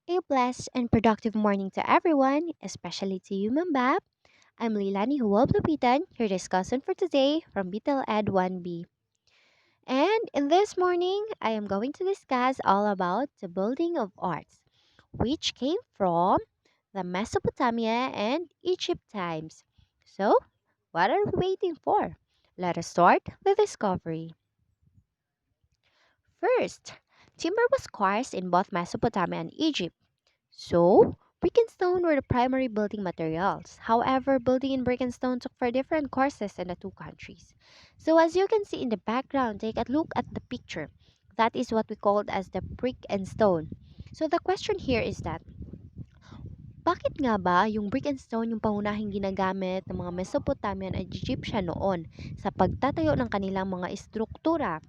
A blessed and productive morning to everyone, especially to you, Mambab. I'm Leilani Huwab-Lupitan, your discussant for today from BTEL Ed 1B. And in this morning, I am going to discuss all about the building of arts, which came from the Mesopotamia and Egypt times. So, what are we waiting for? Let us start the discovery. First, timber was scarce in both Mesopotamia and Egypt. So, brick and stone were the primary building materials. However, building in brick and stone took for different courses in the two countries. So, as you can see in the background, take a look at the picture. That is what we called as the brick and stone. So, the question here is that, bakit nga ba yung brick and stone yung pangunahing ginagamit ng mga Mesopotamian at Egyptian noon sa pagtatayo ng kanilang mga istruktura?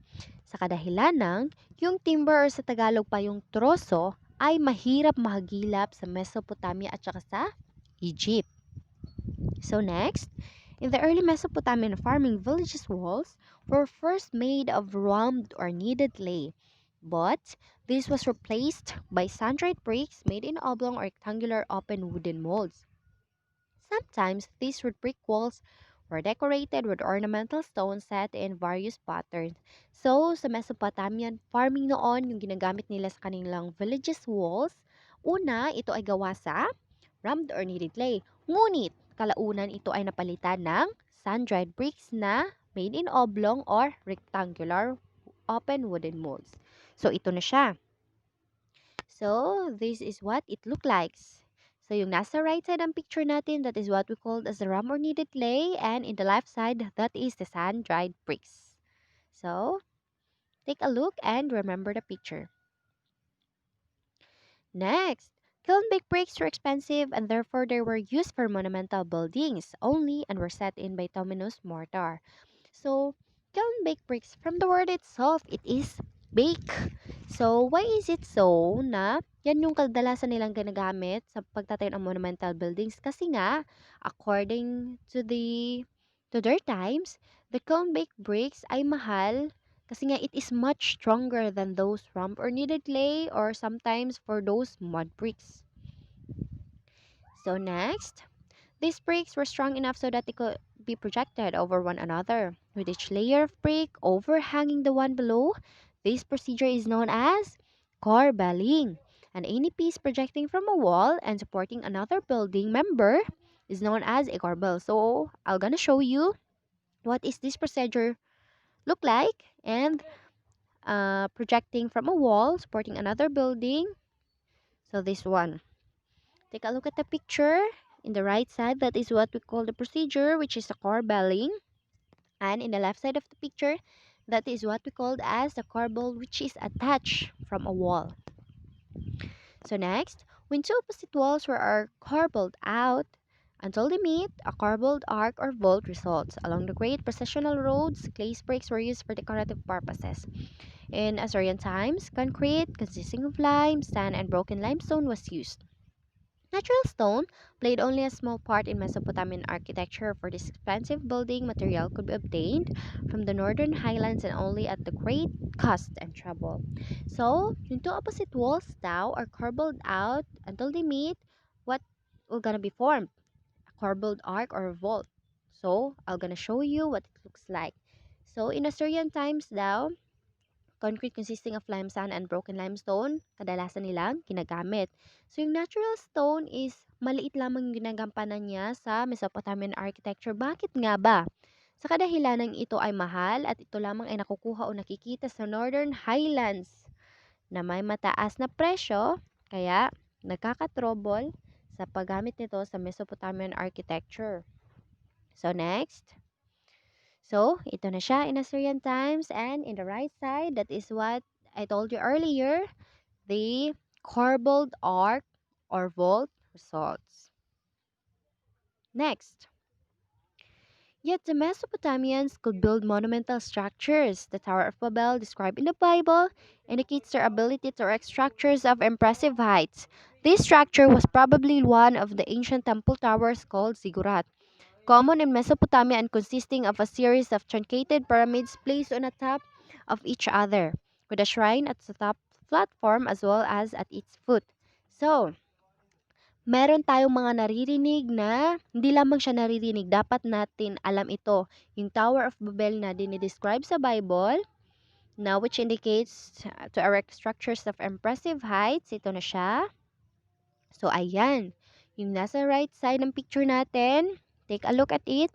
Sa kadahilan ng yung timber or sa Tagalog pa yung troso ay mahirap mahagilap sa Mesopotamia at saka sa Egypt. So next, in the early Mesopotamian farming villages walls were first made of round or kneaded clay, but this was replaced by sun-dried bricks made in oblong or rectangular open wooden molds. Sometimes these wood brick walls were decorated with ornamental stones set in various patterns. So, sa Mesopotamian farming noon, yung ginagamit nila sa kanilang villages walls, una, ito ay gawa sa rammed or kneaded clay. Ngunit, kalaunan ito ay napalitan ng sun-dried bricks na made in oblong or rectangular open wooden molds. So, ito na siya. So, this is what it look like. So, yung nasa right side ang picture natin, that is what we call as the ram or kneaded clay. And in the left side, that is the sun-dried bricks. So, take a look and remember the picture. Next, kiln-baked bricks were expensive and therefore they were used for monumental buildings only and were set in bituminous mortar. So, kiln-baked bricks, from the word itself, it is bake. So, why is it so na yan yung kadalasan nilang ginagamit sa pagtatayo ng monumental buildings? Kasi nga, according to their times, the kiln-baked bricks ay mahal kasi nga it is much stronger than those ramp or kneaded clay or sometimes for those mud bricks. So next, these bricks were strong enough so that they could be projected over one another, with each layer of brick overhanging the one below. This procedure is known as corbelling. And any piece projecting from a wall and supporting another building member is known as a corbel. So, I'm gonna show you what is this procedure look like and projecting from a wall supporting another building. So, this one. Take a look at the picture. In the right side, that is what we call the procedure, which is the corbelling. And in the left side of the picture, that is what we called as the corbel, which is attached from a wall. So next, when two opposite walls are corbelled out until they meet, a corbelled arc or vault results. Along the great processional roads, clay bricks were used for decorative purposes. In Assyrian times, concrete consisting of lime, sand, and broken limestone was used. Natural stone played only a small part in Mesopotamian architecture, for this expensive building material could be obtained from the northern highlands and only at the great cost and trouble. So, yung two opposite walls now are corbelled out until they meet. What will gonna be formed? A corbelled arc or vault. So, I'm gonna show you what it looks like. So, in Assyrian times now, concrete consisting of limestone and broken limestone, kadalasan nilang ginagamit. So, yung natural stone is maliit lamang yung ginagampanan niya sa Mesopotamian architecture. Bakit nga ba? Sa kadahilanang ito ay mahal at ito lamang ay nakukuha o nakikita sa Northern Highlands na may mataas na presyo, kaya nagkakatrobol sa paggamit nito sa Mesopotamian architecture. So, next. So, ito na siya in Assyrian times. And in the right side, that is what I told you earlier, the corbelled arc or vault results. Next. Yet the Mesopotamians could build monumental structures. The Tower of Babel, described in the Bible, indicates their ability to erect structures of impressive heights. This structure was probably one of the ancient temple towers called ziggurat, common in Mesopotamia and consisting of a series of truncated pyramids placed on the top of each other, with a shrine at the top platform as well as at its foot. So, meron tayong mga naririnig na hindi lamang siya naririnig, dapat natin alam ito. Yung Tower of Babel na dinidescribe sa Bible, na which indicates to erect structures of impressive heights. Ito na siya. So, ayan. Yung nasa right side ng picture natin, take a look at it.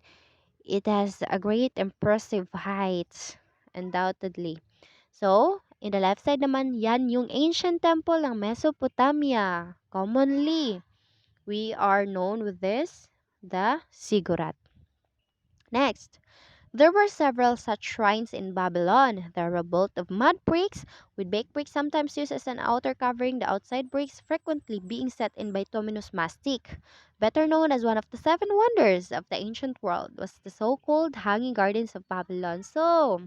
It has a great impressive height, undoubtedly. So, in the left side naman, yan yung ancient temple ng Mesopotamia. Commonly, we are known with this, the ziggurat. Next, there were several such shrines in Babylon. They were built of mud bricks, with baked bricks sometimes used as an outer covering, the outside bricks frequently being set in bituminous mastic. Better known as one of the seven wonders of the ancient world was the so-called Hanging Gardens of Babylon. So,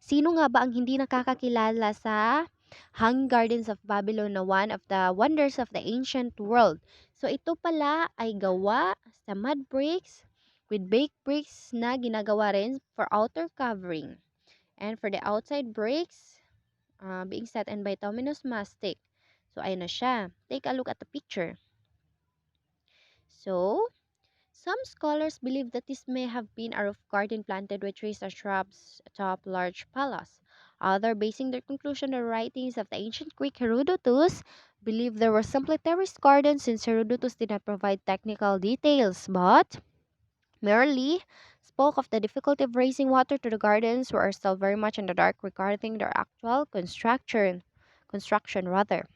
sino nga ba ang hindi nakakakilala sa Hanging Gardens of Babylon na one of the wonders of the ancient world? So ito pala ay gawa sa mud bricks with baked bricks na ginagawa rin for outer covering. And for the outside bricks, being set in bituminous mastic. So ayun na siya. Take a look at the picture. So, some scholars believe that this may have been a roof garden planted with trees or shrubs atop large palace. Others, basing their conclusion on the writings of the ancient Greek Herodotus, believe there were simply terraced gardens since Herodotus did not provide technical details, but merely spoke of the difficulty of raising water to the gardens, who are still very much in the dark regarding their actual construction rather.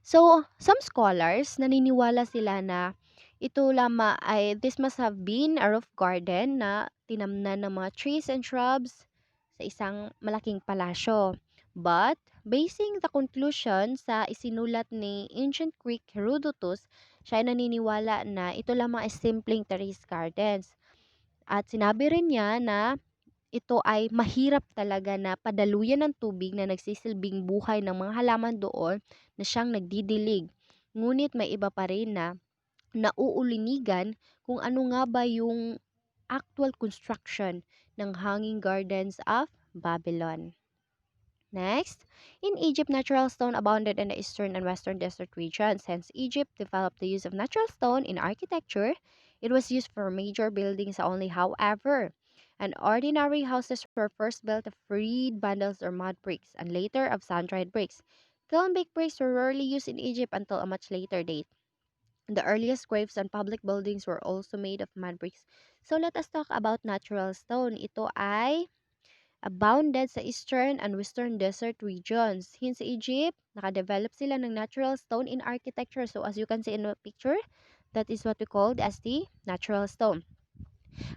So, some scholars naniniwala sila na ito lama ay this must have been a roof garden na tinamnan ng mga trees and shrubs sa isang malaking palasyo. But, basing the conclusion sa isinulat ni ancient Greek Herodotus, siya ay naniniwala na ito lamang ay simpleng terrace gardens. At sinabi rin niya na ito ay mahirap talaga na padaluyan ng tubig na nagsisilbing buhay ng mga halaman doon na siyang nagdidilig. Ngunit may iba pa rin na nauulinigan kung ano nga ba yung actual construction ng Hanging Gardens of Babylon. Next, in Egypt, natural stone abounded in the eastern and western desert regions. Hence, Egypt developed the use of natural stone in architecture. It was used for major buildings only, however. And ordinary houses were first built of reed bundles or mud bricks, and later of sun-dried bricks. Kiln-baked bricks were rarely used in Egypt until a much later date. The earliest graves and public buildings were also made of mud bricks. So let us talk about natural stone. Ito ay abounded sa eastern and western desert regions. Here sa Egypt, nakadevelop sila ng natural stone in architecture. So as you can see in the picture, that is what we called as the natural stone.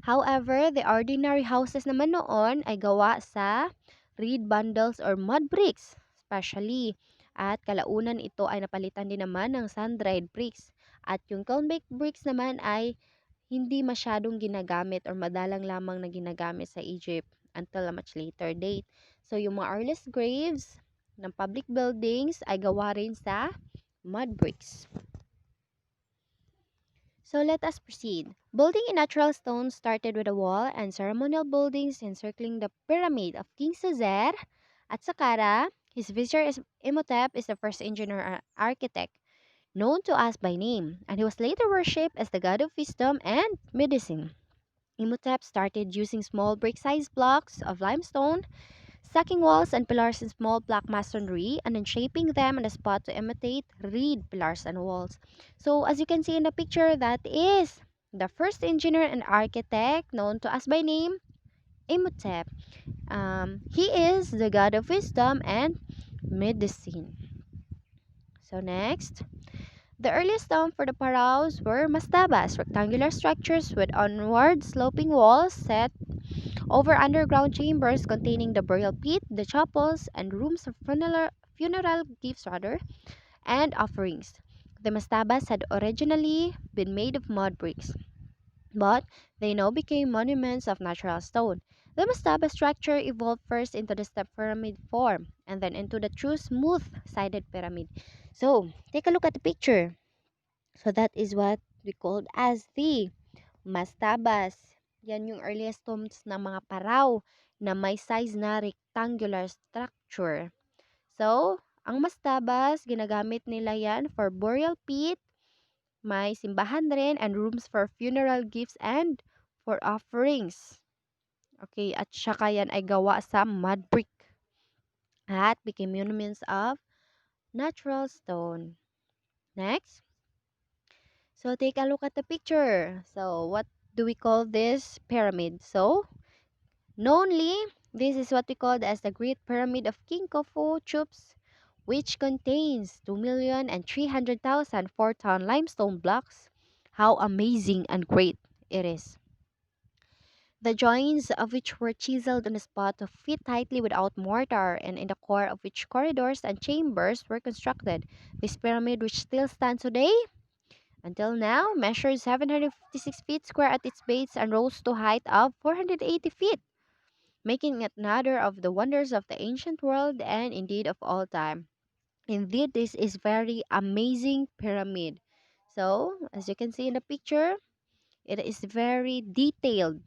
However, the ordinary houses naman noon ay gawa sa reed bundles or mud bricks, especially. At kalaunan ito ay napalitan din naman ng sun-dried bricks. At yung kiln-baked bricks naman ay hindi masyadong ginagamit or madalang lamang na ginagamit sa Egypt until a much later date. So, yung mga earliest graves ng public buildings ay gawa rin sa mud bricks. So, let us proceed. Building in natural stone started with a wall and ceremonial buildings encircling the pyramid of King Caesar at Saqqara. His vizier Imhotep is the first engineer architect known to us by name, and he was later worshipped as the god of wisdom and medicine. Imhotep started using small brick-sized blocks of limestone, stacking walls and pillars in small block masonry, and then shaping them on the spot to imitate reed pillars and walls. So, as you can see in the picture, that is the first engineer and architect known to us by name, Imhotep. He is the god of wisdom and medicine. So, next. The earliest stone for the pharaohs were mastabas, rectangular structures with onward sloping walls set over underground chambers containing the burial pit, the chapels, and rooms of funeral gifts and offerings. The mastabas had originally been made of mud bricks, but they now became monuments of natural stone. The mastaba structure evolved first into the step pyramid form and then into the true smooth-sided pyramid. So, take a look at the picture. So that is what we called as the mastabas. Yan yung earliest tombs ng mga paraw na may size na rectangular structure. So, Ang mastabas, ginagamit nila yan for burial pit, may simbahan rin, and rooms for funeral gifts and for offerings. Okay, at saka yan ay gawa sa mud brick at became monuments of natural stone. Next. So take a look at the picture. So what do we call this pyramid? So knownly, this is what we call as the Great Pyramid of King Khufu, Chups, which contains 2,300,000 4-ton limestone blocks. How amazing and great it is. The joints of which were chiseled on the spot to fit tightly without mortar, and in the core of which corridors and chambers were constructed. This pyramid, which still stands today, until now, measures 756 feet square at its base and rose to a height of 480 feet, making it another of the wonders of the ancient world and indeed of all time. Indeed, this is very amazing pyramid. So, as you can see in the picture, it is very detailed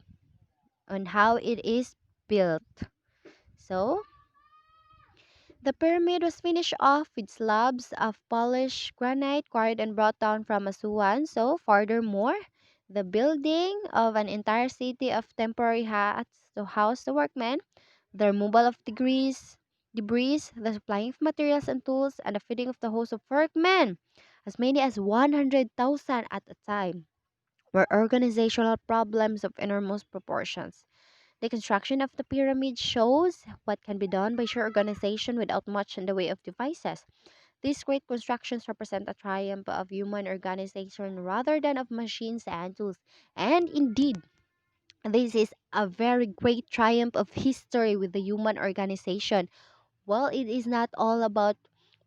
on how it is built. So, the pyramid was finished off with slabs of polished granite quarried and brought down from Asuan. So, furthermore, the building of an entire city of temporary huts to house the workmen, the removal of debris, the supplying of materials and tools, and the feeding of the host of workmen, as many as 100,000 at a time, were organizational problems of enormous proportions. The construction of the pyramid shows what can be done by sheer organization without much in the way of devices. These great constructions represent a triumph of human organization rather than of machines and tools. And indeed, this is a very great triumph of history with the human organization. Well, it is not all about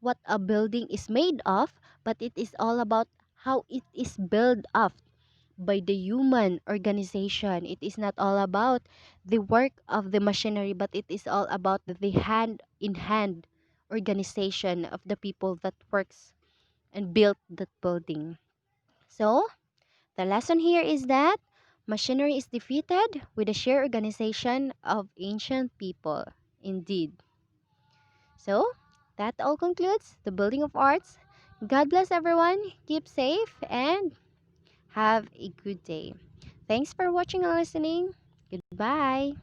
what a building is made of, but it is all about how it is built up by the human organization. It is not all about the work of the machinery, but it is all about the hand in hand organization of the people that works and built that building. So, the lesson here is that machinery is defeated with the sheer organization of ancient people. Indeed. So, that all concludes the building of arts. God bless everyone. Keep safe and have a good day. Thanks for watching and listening. Goodbye.